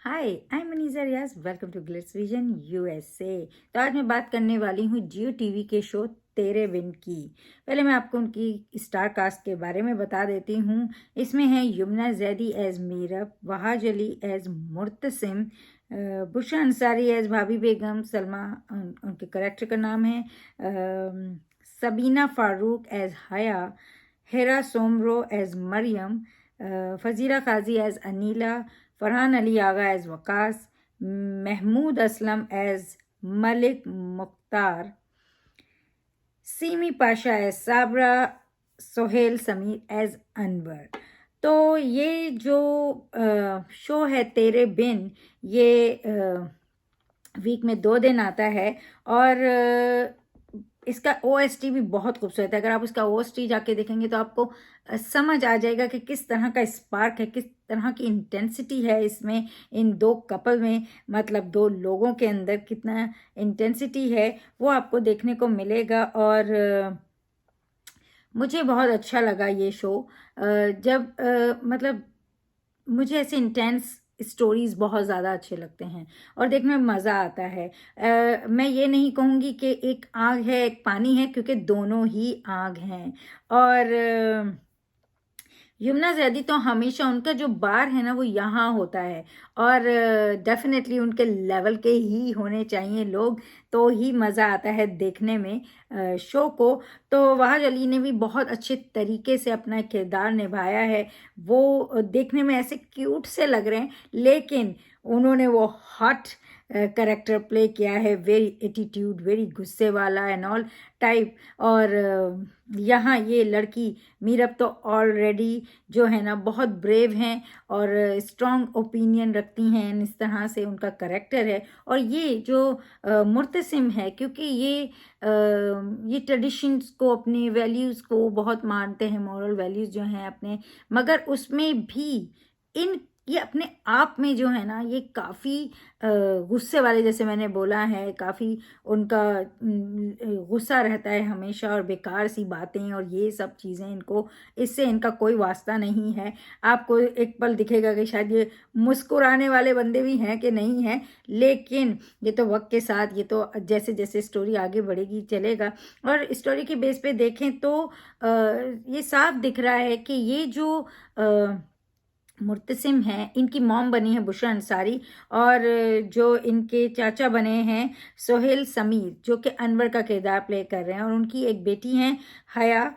Hi, I am Maniza Riaz. Welcome to Glitz Vision USA. तो आज मैं बात करने वाली हूँ जियो टीवी के शो तेरे बिन की। पहले मैं आपको उनकी स्टार कास्ट के बारे में बता देती हूँ। इसमें है Yumna Zaidi as Meerab, Wahaj Ali as Murtasim, Bushra Ansari as Bhabhi Begum, Salma उनके करेक्टर का नाम है, Sabina Farooq as Haya, Hira Soomro as Maryam, Fazeera Qazi as Aneela, Farhan Ali Agha as Waqas, Mahmood Aslam as Malik Mukhtar, Seemi Pasha as Sabra, Sohail Sameer as Anwar. तो ये जो शो है तेरे बिन, ये वीक में 2 दिन आता है और इसका ओएसटी भी बहुत खूबसूरत है। अगर आप उसका ओएसटी जाके देखेंगे तो आपको समझ आ जाएगा कि किस तरह का स्पार्क है, किस तरह की इंटेंसिटी है इसमें, इन दो कपल में, मतलब दो लोगों के अंदर कितना इंटेंसिटी है वो आपको देखने को मिलेगा। और मुझे बहुत अच्छा लगा ये शो। जब मतलब मुझे ऐसे इंटेंस स्टोरीज बहुत ज़्यादा अच्छे लगते हैं और देखने में मज़ा आता है। मैं ये नहीं कहूँगी कि एक आग है एक पानी है, क्योंकि दोनों ही आग हैं। और यमुना जैदी तो हमेशा उनका जो बार है ना वो यहाँ होता है, और डेफिनेटली उनके लेवल के ही होने चाहिए लोग, तो ही मज़ा आता है देखने में शो को। तो वहाज अली ने भी बहुत अच्छे तरीके से अपना किरदार निभाया है। वो देखने में ऐसे क्यूट से लग रहे हैं, लेकिन उन्होंने वो हॉट करेक्टर प्ले किया है, वेरी एटीट्यूड, वेरी गुस्से वाला एंड ऑल टाइप। और यहाँ ये लड़की मीरब तो ऑलरेडी जो है ना बहुत ब्रेव हैं और स्ट्रॉन्ग ओपिनियन रखती हैं, इस तरह से उनका करेक्टर है। और ये जो मुर्तसिम है, क्योंकि ये ट्रेडिशंस को, अपने वैल्यूज़ को बहुत मानते हैं, मॉरल वैल्यूज़ जो हैं अपने, मगर उसमें भी इन ये अपने आप में जो है ना ये काफ़ी गुस्से वाले, जैसे मैंने बोला है, काफ़ी उनका गुस्सा रहता है हमेशा, और बेकार सी बातें और ये सब चीज़ें, इनको इससे इनका कोई वास्ता नहीं है। आपको एक पल दिखेगा कि शायद ये मुस्कुराने वाले बंदे भी हैं कि नहीं हैं, लेकिन ये तो वक्त के साथ, ये तो जैसे जैसे स्टोरी आगे बढ़ेगी चलेगा। और स्टोरी के बेस पे देखें तो ये साफ दिख रहा है कि ये जो मुर्तसिम हैं, इनकी मॉम बनी है बुशरा अंसारी, और जो इनके चाचा बने हैं सोहेल समीर, जो कि अनवर का किरदार प्ले कर रहे हैं, और उनकी एक बेटी हैं हया,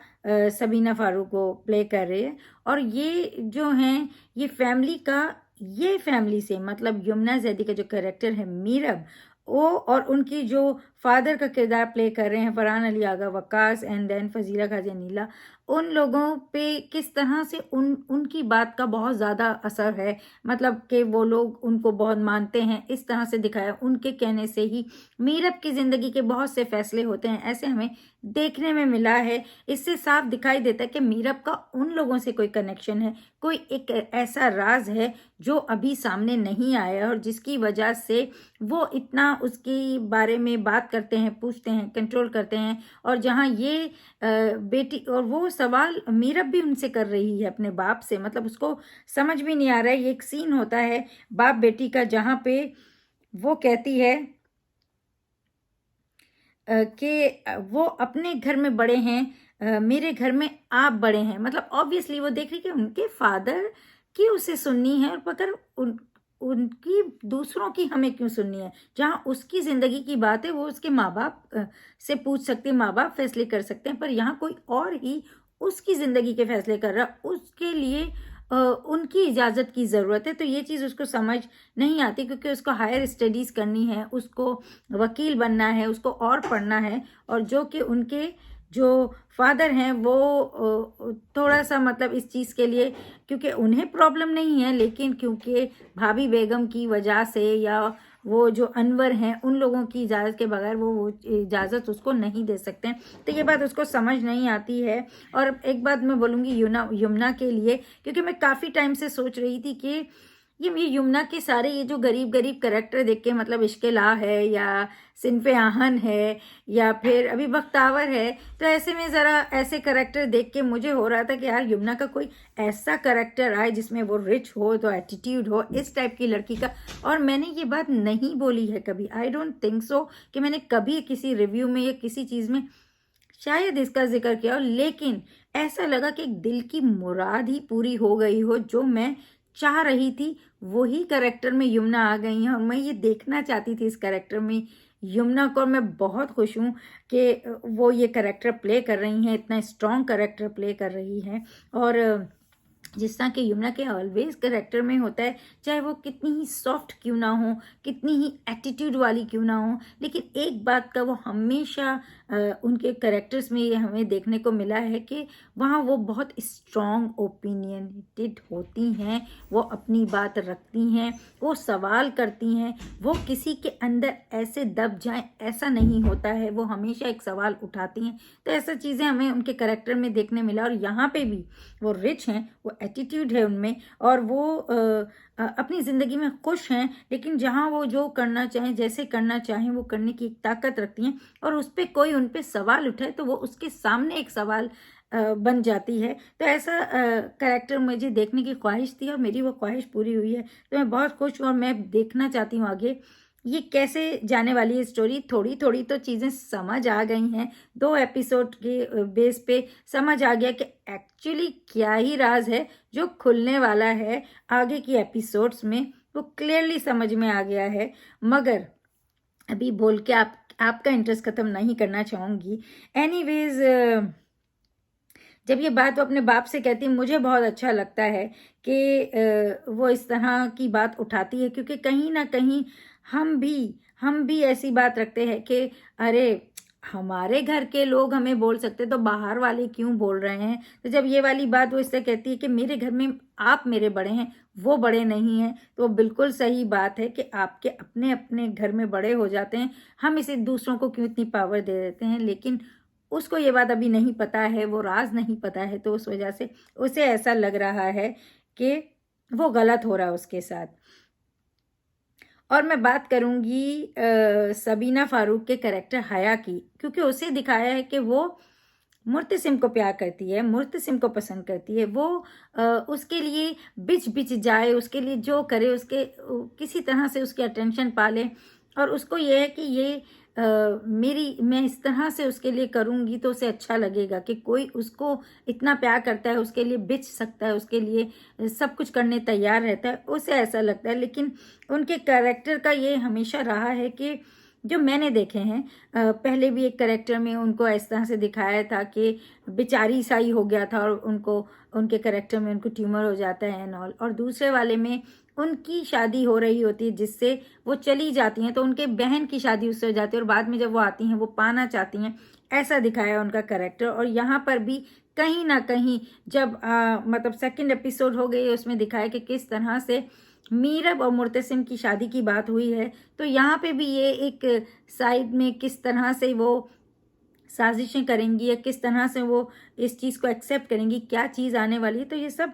सबीना फारूक को प्ले कर रही है। और ये जो हैं ये फैमिली का, ये फैमिली से मतलब यमुना जैदी का जो कैरेक्टर है मीरब, वो और उनकी जो फादर का किरदार प्ले कर रहे हैं फरहान अली आगा वकास एंड देन फजीला खाजी नीला, उन लोगों पे किस तरह से उनकी बात का बहुत ज़्यादा असर है, मतलब कि वो लोग उनको बहुत मानते हैं, इस तरह से दिखाया। उनके कहने से ही मीरब की ज़िंदगी के बहुत से फैसले होते हैं, ऐसे हमें देखने में मिला है। इससे साफ दिखाई देता है कि मीरब का उन लोगों से कोई कनेक्शन है, कोई एक ऐसा राज है जो अभी सामने नहीं आया, और जिसकी वजह से वो इतना उसके बारे में बात करते हैं, पूछते हैं, कंट्रोल करते हैं। और जहाँ ये बेटी, और वो सवाल मीरब भी उनसे कर रही है अपने बाप से, मतलब उसको समझ भी नहीं आ रहा है। ये एक सीन होता है बाप बेटी का, जहाँ पे वो कहती है कि वो अपने घर में बड़े हैं, मेरे घर में आप बड़े हैं, मतलब ऑब्वियसली वो देख रही कि उनके फादर की उसे सुननी है, और मगर उनकी दूसरों की हमें क्यों सुननी है। जहाँ उसकी ज़िंदगी की बात है वो उसके माँ बाप से पूछ सकते हैं, माँ बाप फैसले कर सकते हैं, पर यहाँ कोई और ही उसकी ज़िंदगी के फैसले कर रहा, उसके लिए उनकी इजाज़त की ज़रूरत है। तो ये चीज़ उसको समझ नहीं आती, क्योंकि उसको हायर स्टडीज़ करनी है, उसको वकील बनना है, उसको और पढ़ना है। और जो कि उनके जो फादर हैं वो थोड़ा सा मतलब इस चीज़ के लिए, क्योंकि उन्हें प्रॉब्लम नहीं है, लेकिन क्योंकि भाभी बेगम की वजह से, या वो जो अनवर हैं उन लोगों की इजाज़त के बगैर वो इजाज़त उसको नहीं दे सकते हैं। तो ये बात उसको समझ नहीं आती है। और एक बात मैं बोलूँगी यमुना के लिए, क्योंकि मैं काफ़ी टाइम से सोच रही थी कि ये यमुना के सारे ये जो गरीब गरीब कैरेक्टर देख के, मतलब इश्क-ए-ला है या सिनफ़े आहन है या फिर अभी बख्तावर है, तो ऐसे में ज़रा ऐसे कैरेक्टर देख के मुझे हो रहा था कि यार यमुना का कोई ऐसा कैरेक्टर आए जिसमें वो रिच हो, तो एटीट्यूड हो, इस टाइप की लड़की का। और मैंने ये बात नहीं बोली है कभी, आई डोंट थिंक सो कि मैंने कभी किसी रिव्यू में या किसी चीज़ में शायद इसका ज़िक्र किया हो, लेकिन ऐसा लगा कि एक दिल की मुराद ही पूरी हो गई हो, जो मैं चाह रही थी वही कैरेक्टर में यमुना आ गई हैं और मैं ये देखना चाहती थी इस कैरेक्टर में यमुना को। और मैं बहुत खुश हूँ कि वो ये कैरेक्टर प्ले कर रही हैं, इतना स्ट्रॉन्ग कैरेक्टर प्ले कर रही हैं। और जिस तरह के यमुना के ऑलवेज कैरेक्टर में होता है, चाहे वो कितनी ही सॉफ्ट क्यों ना हो, कितनी ही एटीट्यूड वाली क्यों ना हो, लेकिन एक बात का वो हमेशा उनके कैरेक्टर्स में ये हमें देखने को मिला है कि वहाँ वो बहुत स्ट्रॉन्ग ओपिनियनेटेड होती हैं, वो अपनी बात रखती हैं, वो सवाल करती हैं, वो किसी के अंदर ऐसे दब जाएं ऐसा नहीं होता है, वो हमेशा एक सवाल उठाती हैं। तो ऐसा चीज़ें हमें उनके कैरेक्टर में देखने मिला। और यहाँ पे भी वो रिच हैं, वो एटीट्यूड है उनमें, और वो अपनी ज़िंदगी में खुश हैं, लेकिन जहाँ वो जो करना चाहें, जैसे करना चाहें, वो करने की एक ताकत रखती हैं। और उस पर कोई उन पे सवाल उठाए तो वो उसके सामने एक सवाल बन जाती है। तो ऐसा कैरेक्टर मुझे देखने की ख्वाहिश थी और मेरी वो ख्वाहिश पूरी हुई है। तो मैं बहुत खुश हूँ और मैं देखना चाहती हूँ आगे ये कैसे जाने वाली है स्टोरी। थोड़ी थोड़ी तो चीज़ें समझ आ गई हैं, 2 एपिसोड के बेस पे समझ आ गया कि एक्चुअली क्या ही राज है जो खुलने वाला है आगे की एपिसोड्स में, वो क्लियरली समझ में आ गया है। मगर अभी बोल के आपका इंटरेस्ट ख़त्म नहीं करना चाहूँगी। एनीवेज, जब ये बात वो अपने बाप से कहती है, मुझे बहुत अच्छा लगता है कि वो इस तरह की बात उठाती है, क्योंकि कहीं ना कहीं हम भी ऐसी बात रखते हैं कि अरे हमारे घर के लोग हमें बोल सकते तो बाहर वाले क्यों बोल रहे हैं। तो जब ये वाली बात वो इससे कहती है कि मेरे घर में आप मेरे बड़े हैं, वो बड़े नहीं हैं, तो बिल्कुल सही बात है कि आपके अपने अपने घर में बड़े हो जाते हैं, हम इसे दूसरों को क्यों इतनी पावर दे देते हैं। लेकिन उसको ये बात अभी नहीं पता है, वो राज नहीं पता है, तो उस वजह से उसे ऐसा लग रहा है कि वो गलत हो रहा है उसके साथ। और मैं बात करूँगी सबीना फ़ारूक के कैरेक्टर हया की, क्योंकि उसे दिखाया है कि वो मुर्तसिम को प्यार करती है, मुर्तसिम को पसंद करती है। वो उसके लिए बिच जाए, उसके लिए जो करे, उसके किसी तरह से उसकी अटेंशन पाले। और उसको ये है कि ये मैं इस तरह से उसके लिए करूँगी तो उसे अच्छा लगेगा कि कोई उसको इतना प्यार करता है, उसके लिए बिच सकता है, उसके लिए सब कुछ करने तैयार रहता है, उसे ऐसा लगता है। लेकिन उनके कैरेक्टर का ये हमेशा रहा है कि जो मैंने देखे हैं, पहले भी एक कैरेक्टर में उनको इस तरह से दिखाया था कि बेचारी सा ही हो गया था और उनको उनके कैरेक्टर में उनको ट्यूमर हो जाता है एंड ऑल। और दूसरे वाले में उनकी शादी हो रही होती है जिससे वो चली जाती हैं, तो उनके बहन की शादी उससे हो जाती है और बाद में जब वो आती हैं वो पाना चाहती हैं, ऐसा दिखाया उनका कैरेक्टर। और यहाँ पर भी कहीं ना कहीं जब मतलब सेकंड एपिसोड हो गई, उसमें दिखाया कि किस तरह से मीरब और मुर्तसिम की शादी की बात हुई है। तो यहाँ पे भी ये एक साइड में किस तरह से वो साजिशें करेंगी या किस तरह से वो इस चीज़ को एक्सेप्ट करेंगी, क्या चीज़ आने वाली है, तो ये सब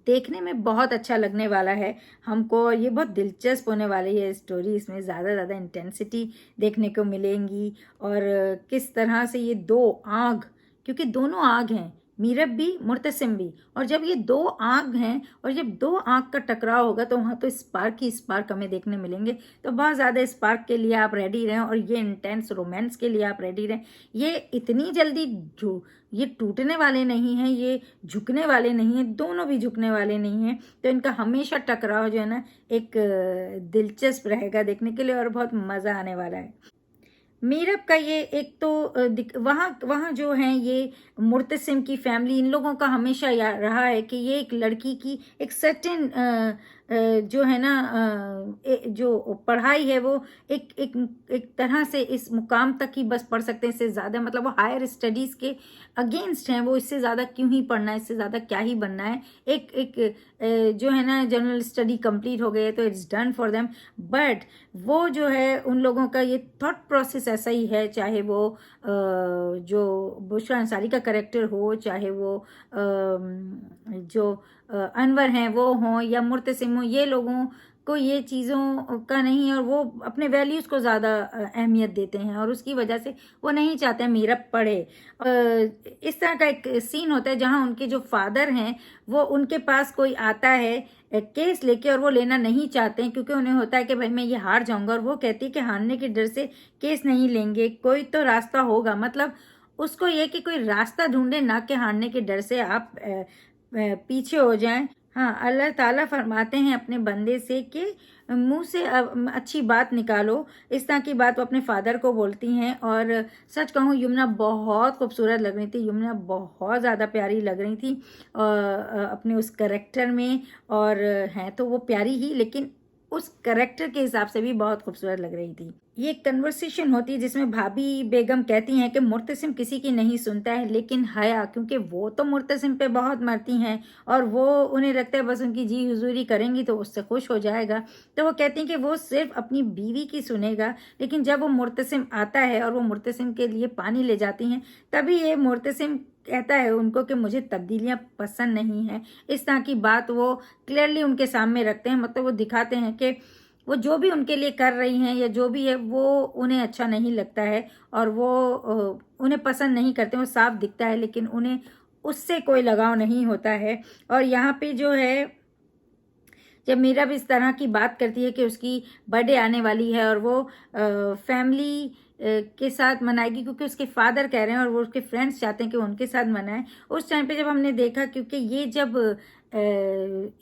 देखने में बहुत अच्छा लगने वाला है हमको। और ये बहुत दिलचस्प होने वाली है स्टोरी, इसमें ज़्यादा इंटेंसिटी देखने को मिलेंगी। और किस तरह से ये दो आग, क्योंकि दोनों आग हैं, मीरब भी मुर्तसिम भी, और जब ये दो आग हैं और जब दो आग का टकराव होगा तो वहाँ तो स्पार्क ही स्पार्क हमें देखने मिलेंगे। तो बहुत ज़्यादा स्पार्क के लिए आप रेडी रहें और ये इंटेंस रोमांस के लिए आप रेडी रहें। ये इतनी जल्दी जो ये टूटने वाले नहीं हैं, ये झुकने वाले नहीं हैं, दोनों भी झुकने वाले नहीं हैं। तो इनका हमेशा टकराव जो है ना एक दिलचस्प रहेगा देखने के लिए और बहुत मज़ा आने वाला है। मीरब का ये एक तो वहाँ वहाँ जो हैं ये मुर्तसिम की फैमिली, इन लोगों का हमेशा रहा है कि ये एक लड़की की एक सर्टेन जो है ना जो पढ़ाई है वो एक एक एक तरह से इस मुकाम तक ही बस पढ़ सकते हैं, इससे ज़्यादा मतलब वो हायर स्टडीज़ के अगेंस्ट हैं, वो इससे ज़्यादा क्यों ही पढ़ना है, इससे ज़्यादा क्या ही बनना है। एक एक जो है ना जनरल स्टडी कंप्लीट हो गई है तो it's done for them. But वो जो है उन लोगों का ये थॉट प्रोसेस ऐसा ही है, चाहे वो जो बुशरा अंसारी का करेक्टर हो, चाहे वो जो अनवर हैं वो हों या मुर्तसिम हों, ये लोगों को ये चीज़ों का नहीं है और वो अपने वैल्यूज़ को ज़्यादा अहमियत देते हैं और उसकी वजह से वो नहीं चाहते हैं मीरब पढ़े। इस तरह का एक सीन होता है जहाँ उनके जो फादर हैं वो उनके पास कोई आता है केस लेके और वो लेना नहीं चाहते हैं क्योंकि उन्हें होता है कि भाई मैं ये हार जाऊंगा, और वो कहती है कि हारने के डर से केस नहीं लेंगे, कोई तो रास्ता होगा। मतलब उसको ये कि कोई रास्ता ढूंढे, ना कि हारने के डर से आप पीछे हो जाएं। हाँ, अल्लाह ताला फरमाते हैं अपने बंदे से कि मुंह से अच्छी बात निकालो। इस तरह की बात वो अपने फादर को बोलती हैं। और सच कहूँ, यमुना बहुत खूबसूरत लग रही थी, यमुना बहुत ज़्यादा प्यारी लग रही थी अपने उस करेक्टर में। और हैं तो वो प्यारी ही, लेकिन उस करेक्टर के हिसाब से भी बहुत खूबसूरत लग रही थी। ये कन्वर्सेशन होती है जिसमें भाभी बेगम कहती हैं कि मुर्तसिम किसी की नहीं सुनता है, लेकिन हया, क्योंकि वो तो मुर्तसिम पे बहुत मरती हैं और वो उन्हें लगता है बस उनकी जी हुजूरी करेंगी तो उससे खुश हो जाएगा। तो वो कहती हैं कि वो सिर्फ अपनी बीवी की सुनेगा। लेकिन जब वो मुर्तसिम आता है और वो मुर्तसिम के लिए पानी ले जाती हैं, तभी ये मुर्तसिम कहता है उनको कि मुझे तब्दीलियां पसंद नहीं हैं। इस तरह की बात वो क्लियरली उनके सामने रखते हैं। मतलब वो दिखाते हैं कि वो जो भी उनके लिए कर रही हैं या जो भी है वो उन्हें अच्छा नहीं लगता है और वो उन्हें पसंद नहीं करते। वो साफ दिखता है, लेकिन उन्हें उससे कोई लगाव नहीं होता है। और यहाँ पे जो है, जब मीरा भी इस तरह की बात करती है कि उसकी बर्थडे आने वाली है और वो फैमिली के साथ मनाएगी क्योंकि उसके फादर कह रहे हैं और वो उसके फ्रेंड्स चाहते हैं कि वो उनके साथ मनाएं। उस टाइम पे जब हमने देखा, क्योंकि ये जब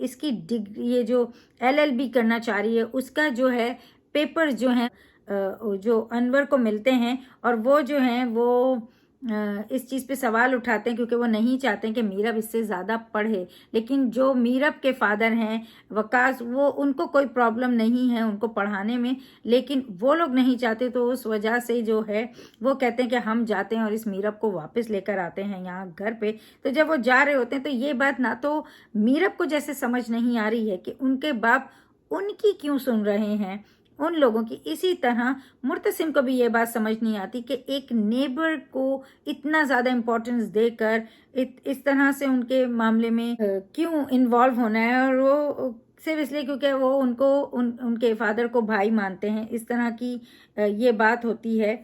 इसकी डिग्री, ये जो एलएलबी करना चाह रही है, उसका जो है पेपर जो है जो अनवर को मिलते हैं और वो जो हैं वो इस चीज़ पे सवाल उठाते हैं क्योंकि वो नहीं चाहते हैं कि मीरब इससे ज़्यादा पढ़े। लेकिन जो मीरब के फादर हैं वकास, वो उनको कोई प्रॉब्लम नहीं है उनको पढ़ाने में, लेकिन वो लोग नहीं चाहते। तो उस वजह से जो है वो कहते हैं कि हम जाते हैं और इस मीरब को वापस लेकर आते हैं यहाँ घर पे। तो जब वो जा रहे होते हैं तो ये बात ना तो मीरब को जैसे समझ नहीं आ रही है कि उनके बाप उनकी क्यों सुन रहे हैं, उन लोगों की। इसी तरह मुर्तसिम को भी ये बात समझ नहीं आती कि एक नेबर को इतना ज़्यादा इम्पोर्टेंस देकर इस तरह से उनके मामले में क्यों इन्वॉल्व होना है। और वो सिर्फ इसलिए क्योंकि वो उनके फादर को भाई मानते हैं। इस तरह की ये बात होती है।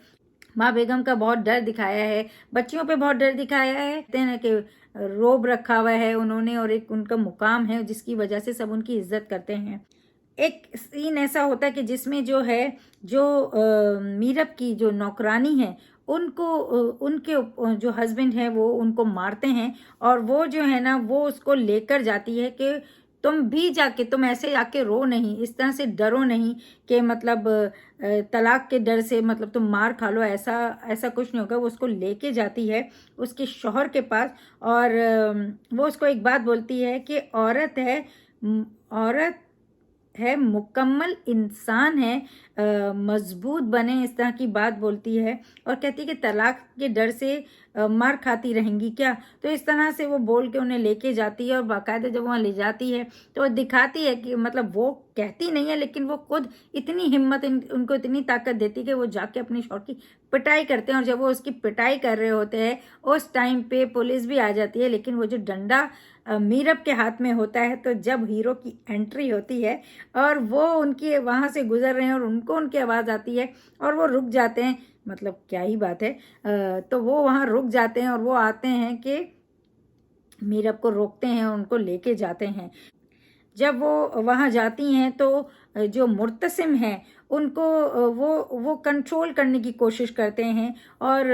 माँ बेगम का बहुत डर दिखाया है, बच्चियों पे बहुत डर दिखाया है। कहते हैं कि रोब रखा हुआ है उन्होंने और एक उनका मुकाम है जिसकी वजह से सब उनकी इज्जत करते हैं। एक सीन ऐसा होता है कि जिसमें जो है जो मीरब की जो नौकरानी है उनको उनके जो हस्बैंड है वो उनको मारते हैं और वो जो है ना वो उसको लेकर जाती है कि तुम भी जाके, तुम ऐसे आके रो नहीं, इस तरह से डरो नहीं कि मतलब तलाक के डर से मतलब तुम मार खा लो, ऐसा ऐसा कुछ नहीं होगा। वो उसको लेके जाती है उसके शौहर के पास और वो उसको एक बात बोलती है कि औरत है मुकम्मल इंसान है, मजबूत बने, इस तरह की बात बोलती है। और कहती है कि तलाक के डर से मार खाती रहेंगी क्या। तो इस तरह से वो बोल के उन्हें लेके जाती है और बाकायदा जब वहाँ ले जाती है तो वो दिखाती है कि मतलब वो कहती नहीं है लेकिन वो खुद इतनी हिम्मत उनको इतनी ताकत देती है कि वो जाके अपने शौहर की पिटाई करते हैं। और जब वो उसकी पिटाई कर रहे होते हैं उस टाइम पे पुलिस भी आ जाती है, लेकिन वो जो डंडा मीरब के हाथ में होता है। तो जब हीरो की एंट्री होती है और वो उनकी वहाँ से गुजर रहे हैं और उनको उनकी आवाज़ आती है और वो रुक जाते हैं, मतलब क्या ही बात है। तो वो वहाँ रुक जाते हैं और वो आते हैं कि मीरब को रोकते हैं और उनको लेके जाते हैं। जब वो वहाँ जाती हैं तो जो मुर्तसिम हैं उनको वो कंट्रोल करने की कोशिश करते हैं और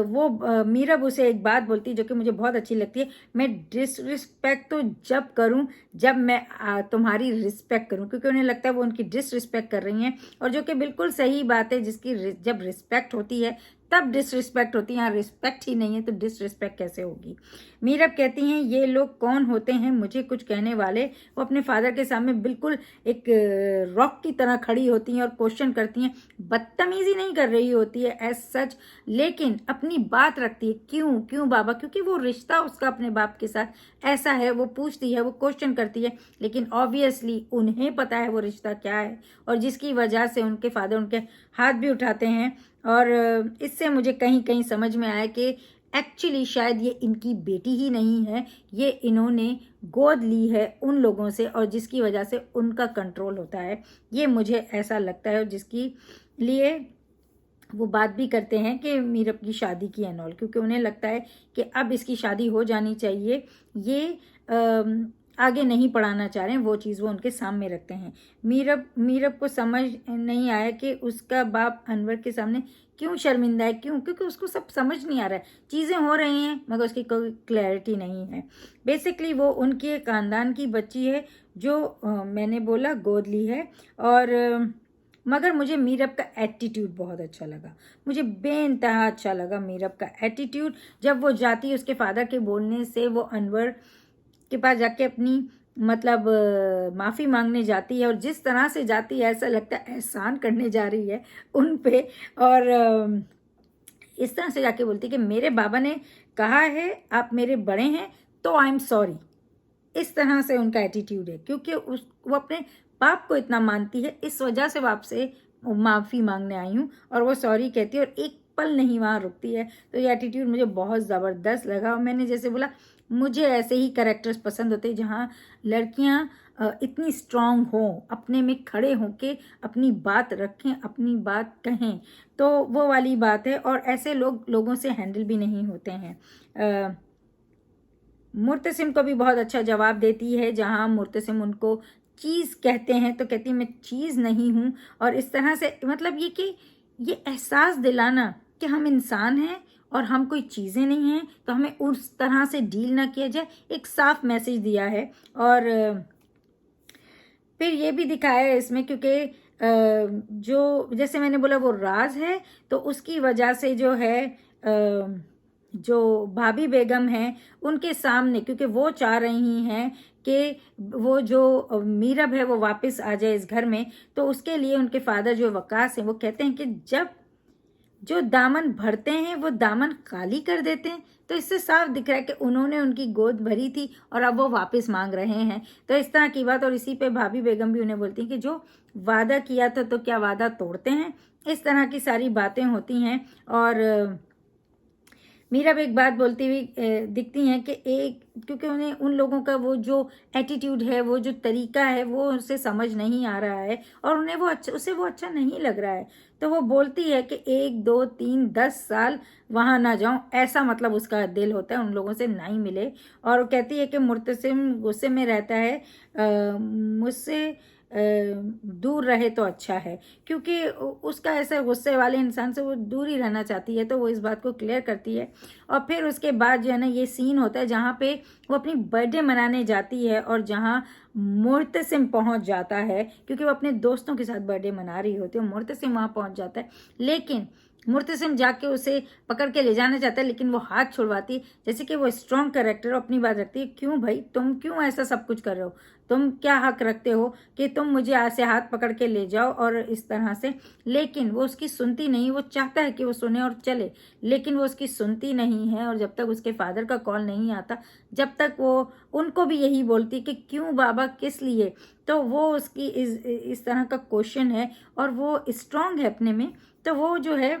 वो मीरब उसे एक बात बोलती है जो कि मुझे बहुत अच्छी लगती है, मैं डिसरिस्पेक्ट तो जब करूं जब मैं तुम्हारी रिस्पेक्ट करूं, क्योंकि उन्हें लगता है वो उनकी डिसरिस्पेक्ट कर रही हैं। और जो कि बिल्कुल सही बात है, जिसकी जब रिस्पेक्ट होती है तब डिसरिस्पेक्ट होती है। यहाँ रिस्पेक्ट ही नहीं है तो डिसरिस्पेक्ट कैसे होगी। मीरब कहती हैं ये लोग कौन होते हैं मुझे कुछ कहने वाले। वो अपने फादर के सामने बिल्कुल एक रॉक की तरह खड़ी होती हैं और क्वेश्चन करती हैं, बदतमीजी नहीं कर रही होती है एज सच, लेकिन अपनी बात रखती है। क्यों क्यों बाबा, क्योंकि वो रिश्ता उसका अपने बाप के साथ ऐसा है। वो पूछती है, वो क्वेश्चन करती है, लेकिन ऑब्वियसली उन्हें पता है वो रिश्ता क्या है और जिसकी वजह से उनके फादर उनके हाथ भी उठाते हैं। और इससे मुझे कहीं कहीं समझ में आया कि एक्चुअली शायद ये इनकी बेटी ही नहीं है, ये इन्होंने गोद ली है उन लोगों से और जिसकी वजह से उनका कंट्रोल होता है, ये मुझे ऐसा लगता है। और जिसकी लिए वो बात भी करते हैं कि मीरब की शादी की एंड ऑल, क्योंकि उन्हें लगता है कि अब इसकी शादी हो जानी चाहिए। ये आगे नहीं पढ़ाना चाह रहे हैं, वो चीज़ वो उनके सामने रखते हैं। मीरब को समझ नहीं आया कि उसका बाप अनवर के सामने क्यों शर्मिंदा है, क्यों, क्योंकि उसको सब समझ नहीं आ रहा है, चीज़ें हो रही हैं मगर उसकी कोई क्लैरिटी नहीं है। बेसिकली वो उनके ख़ानदान की बच्ची है जो मैंने बोला गोद ली है। और मगर मुझे मीरब का एटीट्यूड बहुत अच्छा लगा, मुझे बेइंतहा अच्छा लगा मीरब का एटीट्यूड। जब वो जाती है उसके फादर के बोलने से वो अनवर के पास जाके अपनी मतलब माफ़ी मांगने जाती है, और जिस तरह से जाती है ऐसा लगता है एहसान करने जा रही है उन पे। और इस तरह से जाके बोलती है कि मेरे बाबा ने कहा है आप मेरे बड़े हैं तो आई एम सॉरी। इस तरह से उनका एटीट्यूड है, क्योंकि वो अपने बाप को इतना मानती है, इस वजह से वो आपसे माफ़ी मांगने आई हूँ। और वो सॉरी कहती है और एक पल नहीं वहाँ रुकती है। तो ये एटीट्यूड मुझे बहुत ज़बरदस्त लगा। और मैंने जैसे बोला, मुझे ऐसे ही कैरेक्टर्स पसंद होते हैं जहाँ लड़कियाँ इतनी स्ट्रांग हों, अपने में खड़े हों के अपनी बात रखें, अपनी बात कहें, तो वो वाली बात है। और ऐसे लोगों से हैंडल भी नहीं होते हैं। मुर्तसिम को भी बहुत अच्छा जवाब देती है, जहाँ मुर्तसिम उनको चीज़ कहते हैं तो कहती मैं चीज़ नहीं हूँ। और इस तरह से मतलब ये कि ये एहसास दिलाना कि हम इंसान हैं और हम कोई चीज़ें नहीं हैं, तो हमें उस तरह से डील ना किया जाए, एक साफ मैसेज दिया है। और फिर ये भी दिखाया है इसमें, क्योंकि जो जैसे मैंने बोला वो राज है, तो उसकी वजह से जो है जो भाभी बेगम हैं उनके सामने, क्योंकि वो चाह रही हैं कि वो जो मीरब है वो वापस आ जाए इस घर में, तो उसके लिए उनके फादर जो वकास हैं वो कहते हैं कि जब जो दामन भरते हैं वो दामन खाली कर देते हैं। तो इससे साफ दिख रहा है कि उन्होंने उनकी गोद भरी थी और अब वो वापस मांग रहे हैं। तो इस तरह की बात, और इसी पे भाभी बेगम भी उन्हें बोलती हैं कि जो वादा किया था तो क्या वादा तोड़ते हैं। इस तरह की सारी बातें होती हैं। और मीरब एक बात बोलती हुई दिखती हैं कि एक, क्योंकि उन्हें उन लोगों का वो जो एटीट्यूड है, वो जो तरीका है, वो उसे समझ नहीं आ रहा है और उन्हें वो अच्छा, उसे वो अच्छा नहीं लग रहा है। तो वो बोलती है कि 1 2 3 10 साल वहाँ ना जाऊँ, ऐसा मतलब उसका दिल होता है उन लोगों से ना ही मिले। और वो कहती है कि मुर्तसिम गुस्से में रहता है, मुझसे दूर रहे तो अच्छा है, क्योंकि उसका ऐसा गुस्से वाले इंसान से वो दूर ही रहना चाहती है। तो वो इस बात को क्लियर करती है। और फिर उसके बाद जो है ना ये सीन होता है जहाँ पे वो अपनी बर्थडे मनाने जाती है और जहाँ मुर्तसिम पहुँच जाता है, क्योंकि वो अपने दोस्तों के साथ बर्थडे मना रही होती है। मुर्तसिम वहाँ पहुँच जाता है, लेकिन मुर्तसिम जाके उसे पकड़ के ले जाना चाहता है, लेकिन वो हाथ छुड़वाती है। जैसे कि वो स्ट्रॉन्ग कैरेक्टर अपनी बात रखती है, क्यों भाई तुम क्यों ऐसा सब कुछ कर रहे हो, तुम क्या हक रखते हो कि तुम मुझे ऐसे हाथ पकड़ के ले जाओ और इस तरह से। लेकिन वो उसकी सुनती नहीं, वो चाहता है कि वो सुने और चले, लेकिन वो उसकी सुनती नहीं है। और जब तक उसके फादर का कॉल नहीं आता, जब तक वो उनको भी यही बोलती कि क्यों बाबा, किस लिए। तो वो उसकी इस तरह का क्वेश्चन है और वो स्ट्रांग है अपने में। तो वो जो है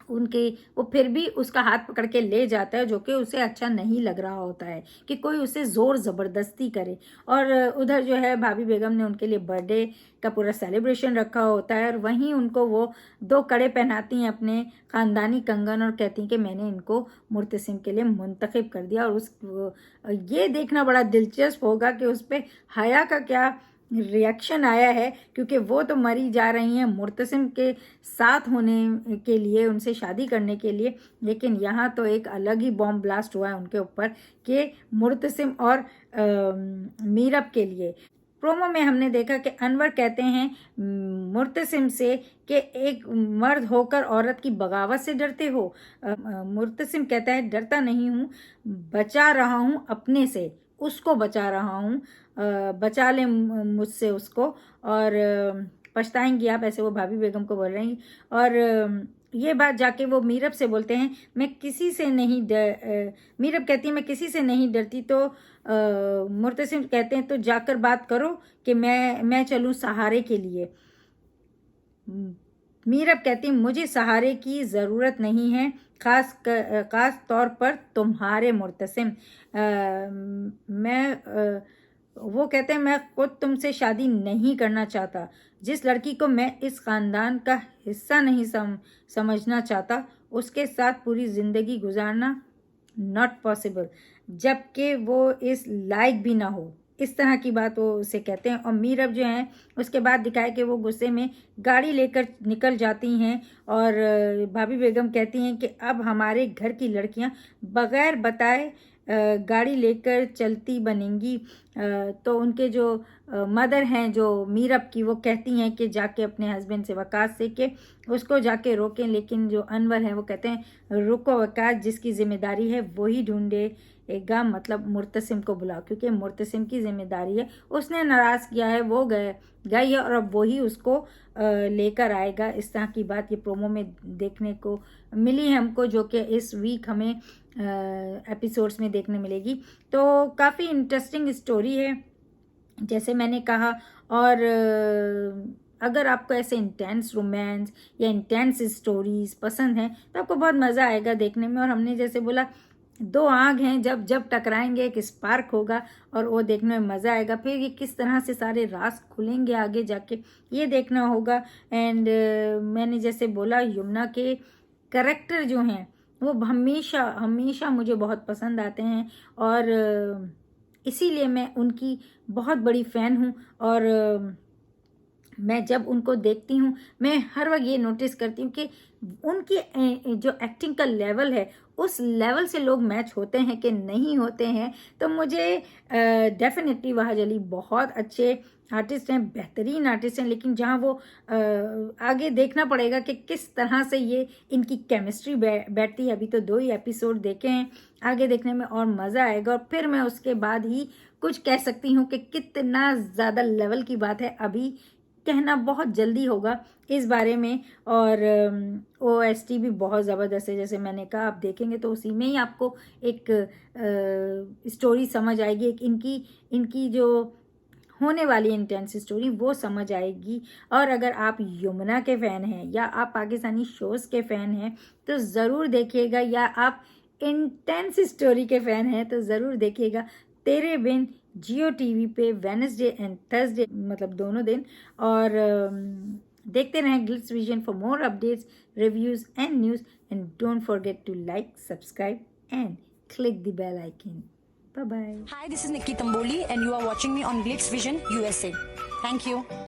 उनके, वो फिर भी उसका हाथ पकड़ के ले जाता है, जो कि उसे अच्छा नहीं लग रहा होता है कि कोई उसे ज़ोर ज़बरदस्ती करे। और उधर जो है भाभी बेगम ने उनके लिए बर्थडे का पूरा सेलिब्रेशन रखा होता है और वहीं उनको वो 2 कड़े पहनाती हैं, अपने ख़ानदानी कंगन, और कहती हैं कि मैंने इनको मुर्तसिम के लिए मुंतखब कर दिया। और ये देखना बड़ा दिलचस्प होगा कि उस पर हया का क्या रिएक्शन आया है, क्योंकि वो तो मरी जा रही हैं मुर्तसिम के साथ होने के लिए, उनसे शादी करने के लिए। लेकिन यहाँ तो एक अलग ही बॉम्ब ब्लास्ट हुआ है उनके ऊपर कि मुर्तसिम और मीरब के लिए। प्रोमो में हमने देखा कि अनवर कहते हैं मुर्तसिम से कि एक मर्द होकर औरत की बगावत से डरते हो। मुर्तसिम कहता है डरता नहीं हूँ, बचा रहा हूँ अपने से, उसको बचा रहा हूँ, बचा ले मुझसे उसको, और पछताएंगी आप, ऐसे वो भाभी बेगम को बोल रही। और ये बात जाके वो मीरब से बोलते हैं, मैं किसी से नहीं मीरब कहती है मैं किसी से नहीं डरती। तो मुर्तसिम कहते हैं तो जाकर बात करो कि मैं चलूँ सहारे के लिए। मीरब कहती है मुझे सहारे की ज़रूरत नहीं है, ख़ास तौर पर तुम्हारे मुर्तसिम। वो कहते हैं मैं खुद तुमसे शादी नहीं करना चाहता। जिस लड़की को मैं इस ख़ानदान का हिस्सा नहीं समझना चाहता, उसके साथ पूरी ज़िंदगी गुजारना नॉट पॉसिबल, जबकि वो इस लायक भी ना हो। इस तरह की बात वो उसे कहते हैं। और मीरब जो हैं उसके बाद दिखाए कि वो गुस्से में गाड़ी लेकर निकल जाती हैं और भाभी बेगम कहती हैं कि अब हमारे घर की लड़कियां बग़ैर बताए गाड़ी लेकर चलती बनेंगी। तो उनके जो मदर हैं जो मीरब की, वो कहती हैं कि जाके अपने हस्बैंड से वकास से कि उसको जाके रोकें, लेकिन जो अनवर हैं वो कहते हैं रुको वकास, जिसकी ज़िम्मेदारी है वही ढूंढेगा, मतलब मुर्तसिम को बुलाओ, क्योंकि मुर्तसिम की ज़िम्मेदारी है, उसने नाराज़ किया है, वो गई है और अब वही उसको लेकर आएगा। इस तरह की बात ये प्रोमो में देखने को मिली है हमको, जो कि इस वीक हमें एपिसोड्स में देखने मिलेगी। तो काफ़ी इंटरेस्टिंग स्टोरी है जैसे मैंने कहा। और अगर आपको ऐसे इंटेंस रोमांस या इंटेंस स्टोरीज पसंद हैं तो आपको बहुत मज़ा आएगा देखने में। और हमने जैसे बोला, दो आग हैं, जब जब टकराएंगे एक स्पार्क होगा और वो देखने में मज़ा आएगा। फिर ये किस तरह से सारे राज खुलेंगे आगे जाके, ये देखना होगा। एंड मैंने जैसे बोला, यमुना के करेक्टर जो हैं वो हमेशा हमेशा मुझे बहुत पसंद आते हैं और इसीलिए मैं उनकी बहुत बड़ी फ़ैन हूँ। और मैं जब उनको देखती हूँ मैं हर वक्त ये नोटिस करती हूँ कि उनकी जो एक्टिंग का लेवल है उस लेवल से लोग मैच होते हैं कि नहीं होते हैं। तो मुझे डेफिनेटली वहाँ जली बहुत अच्छे आर्टिस्ट हैं, बेहतरीन आर्टिस्ट हैं, लेकिन जहाँ वो आगे देखना पड़ेगा कि किस तरह से ये इनकी केमिस्ट्री बैठती है। अभी तो 2 ही एपिसोड देखे हैं, आगे देखने में और मज़ा आएगा और फिर मैं उसके बाद ही कुछ कह सकती हूँ कि कितना ज़्यादा लेवल की बात है। अभी कहना बहुत जल्दी होगा इस बारे में। और OST भी बहुत ज़बरदस्त है, जैसे मैंने कहा आप देखेंगे तो उसी में ही आपको एक स्टोरी समझ आएगी, एक इनकी जो होने वाली इंटेंस स्टोरी वो समझ आएगी। और अगर आप यमुना के फ़ैन हैं या आप पाकिस्तानी शोज़ के फ़ैन हैं तो ज़रूर देखिएगा, या आप इंटेंस स्टोरी के फ़ैन हैं तो ज़रूर देखिएगा तेरे बिन जियो टीवी पे वेडनेसडे एंड थर्सडे, मतलब दोनों दिन। और देखते रहें Glitz Vision for more updates, reviews and news. And don't forget to like, subscribe and click the bell icon. Bye bye. Hi, this is Nikki Tamboli and you are watching me on Glitz Vision USA. Thank you.